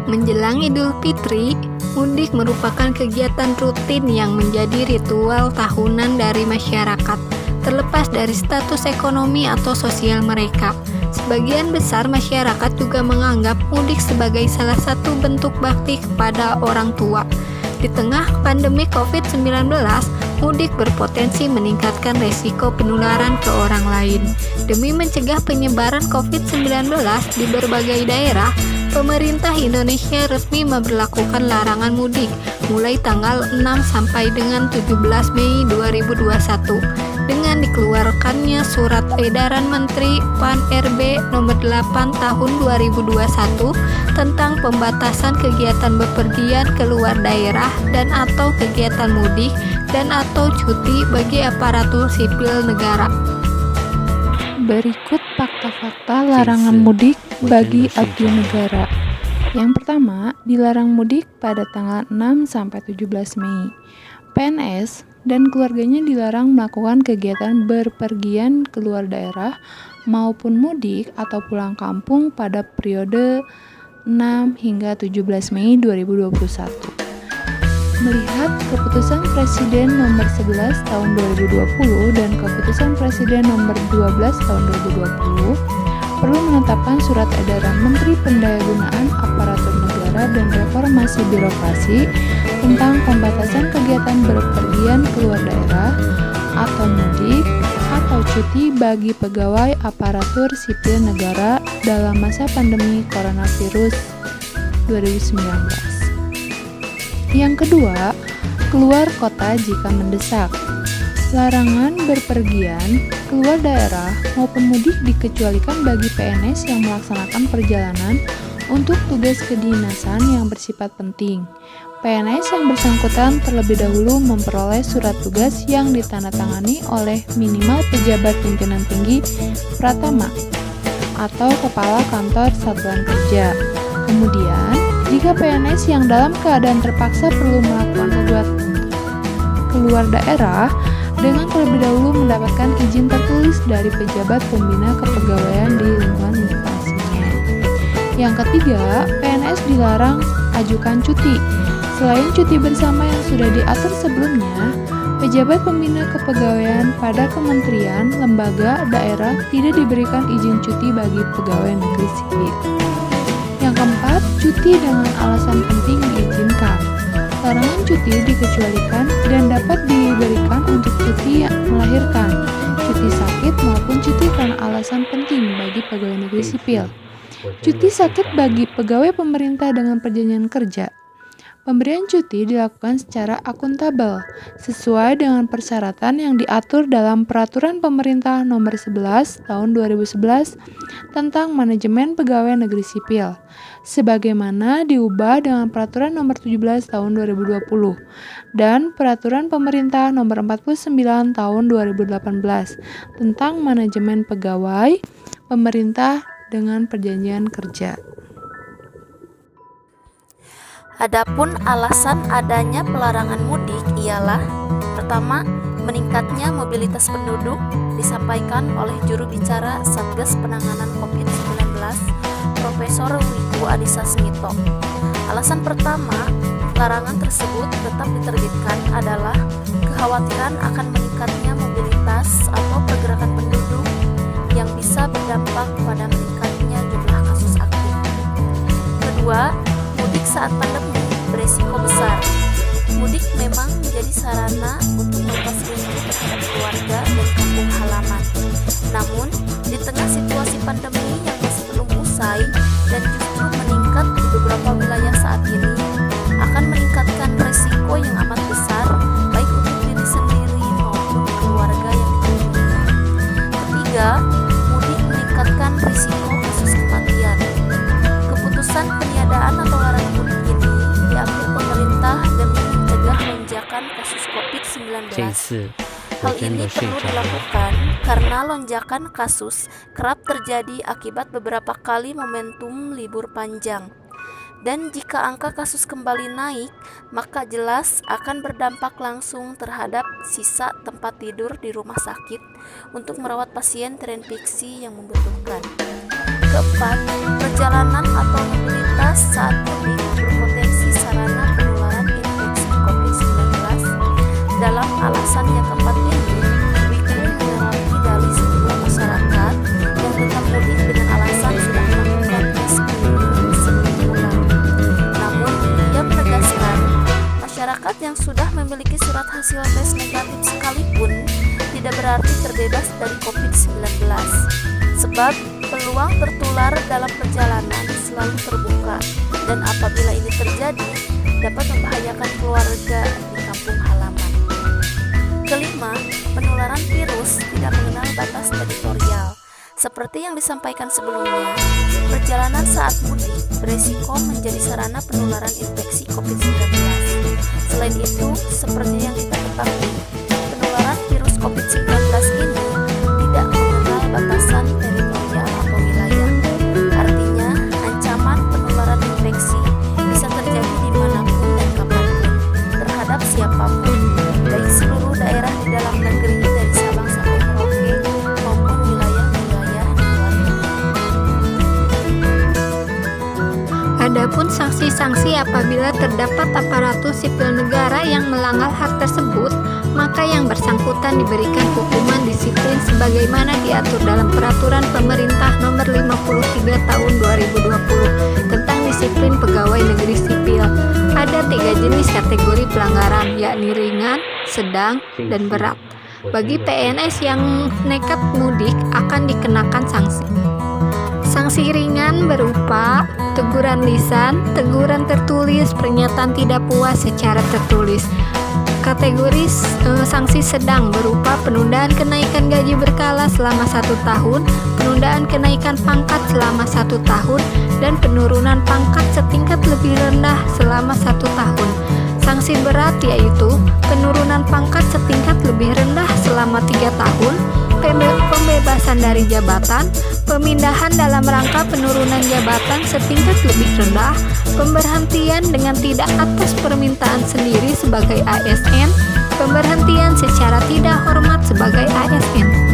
Menjelang Idul Fitri, mudik merupakan kegiatan rutin yang menjadi ritual tahunan dari masyarakat, terlepas dari status ekonomi atau sosial mereka. Sebagian besar masyarakat juga menganggap mudik sebagai salah satu bentuk bakti kepada orang tua. Di tengah pandemi COVID-19, mudik berpotensi meningkatkan resiko penularan ke orang lain. Demi mencegah penyebaran COVID-19 di berbagai daerah, pemerintah Indonesia resmi memberlakukan larangan mudik mulai tanggal 6 sampai dengan 17 Mei 2021 dengan dikeluarkannya Surat Edaran Menteri Pan-RB Nomor 8 Tahun 2021 tentang pembatasan kegiatan bepergian keluar daerah dan atau kegiatan mudik dan atau cuti bagi aparatur sipil negara. Berikut fakta-fakta larangan mudik bagi abdi negara. Yang pertama, dilarang mudik pada tanggal 6 sampai 17 Mei. PNS dan keluarganya dilarang melakukan kegiatan berpergian keluar daerah maupun mudik atau pulang kampung pada periode 6 hingga 17 Mei 2021. Melihat keputusan Presiden nomor 11 tahun 2020 dan keputusan Presiden nomor 12 tahun 2020, perlu menetapkan Surat Edaran Menteri Pendayagunaan Aparatur Negara dan Reformasi Birokrasi tentang pembatasan kegiatan berpergian keluar daerah atau mudik atau cuti bagi pegawai aparatur sipil negara dalam masa pandemi coronavirus 2019. Yang kedua, keluar kota jika mendesak. Larangan berpergian keluar daerah maupun mudik dikecualikan bagi PNS yang melaksanakan perjalanan untuk tugas kedinasan yang bersifat penting. PNS yang bersangkutan terlebih dahulu memperoleh surat tugas yang ditandatangani oleh minimal pejabat pimpinan tinggi Pratama atau Kepala Kantor Satuan Kerja. Kemudian, jika PNS yang dalam keadaan terpaksa perlu melakukan kegiatan keluar daerah, dengan terlebih dahulu mendapatkan izin tertulis dari pejabat pembina kepegawaian di lingkungan instansinya. Yang ketiga, PNS dilarang ajukan cuti. Selain cuti bersama yang sudah diatur sebelumnya, pejabat pembina kepegawaian pada kementerian, lembaga, daerah tidak diberikan izin cuti bagi pegawai negeri sipil. Yang keempat, cuti dengan alasan penting diizinkan. Larangan cuti dikecualikan dan dapat diberikan untuk cuti yang melahirkan, cuti sakit maupun cuti karena alasan penting bagi pegawai negeri sipil. Cuti sakit bagi pegawai pemerintah dengan perjanjian kerja. Pemberian cuti dilakukan secara akuntabel, sesuai dengan persyaratan yang diatur dalam Peraturan Pemerintah Nomor 11 Tahun 2011 tentang Manajemen Pegawai Negeri Sipil, sebagaimana diubah dengan Peraturan Nomor 17 Tahun 2020 dan Peraturan Pemerintah Nomor 49 Tahun 2018 tentang Manajemen Pegawai Pemerintah dengan Perjanjian Kerja. Adapun alasan adanya pelarangan mudik ialah: pertama, meningkatnya mobilitas penduduk, disampaikan oleh juru bicara Satgas Penanganan COVID-19, Profesor Wiku Adhisa Smito. Alasan pertama, larangan tersebut tetap diterbitkan adalah kekhawatiran akan meningkatnya mobilitas atau pergerakan penduduk yang bisa berdampak pada meningkatnya jumlah kasus aktif. Kedua, mudik saat pandemi beresiko besar. Mudik memang menjadi sarana untuk melepas rindu terhadap keluarga dan kampung halaman. Namun, di tengah situasi pandemi yang masih belum usai dan justru meningkat di beberapa wilayah saat ini, akan meningkatkan resiko yang amat besar baik untuk diri sendiri maupun keluarga yang dikunjungi. Ketiga, mudik meningkatkan risiko kasus kematian. Keputusan peniadaan atau larangan mudik ini diambil pemerintah demi mencegah lonjakan kasus COVID-19. Hal ini perlu dilakukan karena lonjakan kasus kerap terjadi akibat beberapa kali momentum libur panjang. Dan jika angka kasus kembali naik, maka jelas akan berdampak langsung terhadap sisa tempat tidur di rumah sakit untuk merawat pasien terinfeksi yang membutuhkan. Keempat, perjalanan atau mobilitas mobilitas saat mudik berpotensi sarana penularan infeksi COVID-19. Dalam alasan yang keempat ini, Wiku menyoroti dalih sejumlah masyarakat yang tetap mudik dengan alasan sudah melakukan tes screening sebelum pulang. Namun, ia menegaskan, masyarakat yang sudah memiliki surat hasil tes negatif sekalipun tidak berarti terbebas dari COVID-19, sebab peluang tertular dalam perjalanan selalu terbuka, dan apabila ini terjadi, dapat membahayakan keluarga di kampung halaman. Kelima, penularan virus tidak mengenal batas teritorial. Seperti yang disampaikan sebelumnya, perjalanan saat mudik beresiko menjadi sarana penularan infeksi COVID-19. Selain itu, seperti yang kita ketahui, penularan virus COVID-19 ini tidak mengenal batasan teritorial atau wilayah. Artinya, ancaman penularan infeksi bisa terjadi dimanapun dan kapanpun, terhadap siapapun, baik seluruh daerah di dalam negeri dari Sabang sampai Merauke maupun wilayah-wilayah di luar negeri. Adapun sanksi-sanksi apabila terdapat aparatus sipil negara yang melanggar hak tersebut, maka yang bersangkutan diberikan hukuman disiplin sebagaimana diatur dalam Peraturan Pemerintah Nomor 53 Tahun 2020 tentang disiplin pegawai negeri sipil. Ada 3 jenis kategori pelanggaran, yakni ringan, sedang, dan berat. Bagi PNS yang nekat mudik akan dikenakan sanksi. Sanksi ringan berupa teguran lisan, teguran tertulis, pernyataan tidak puas secara tertulis. Kategori sanksi sedang berupa penundaan kenaikan gaji berkala selama 1 tahun, penundaan kenaikan pangkat selama 1 tahun, dan penurunan pangkat setingkat lebih rendah selama 1 tahun. Sanksi berat yaitu penurunan pangkat setingkat lebih rendah selama 3 tahun, pembebasan dari jabatan, pemindahan dalam rangka penurunan jabatan setingkat lebih rendah, pemberhentian dengan tidak atas permintaan sendiri sebagai ASN, pemberhentian secara tidak hormat sebagai ASN.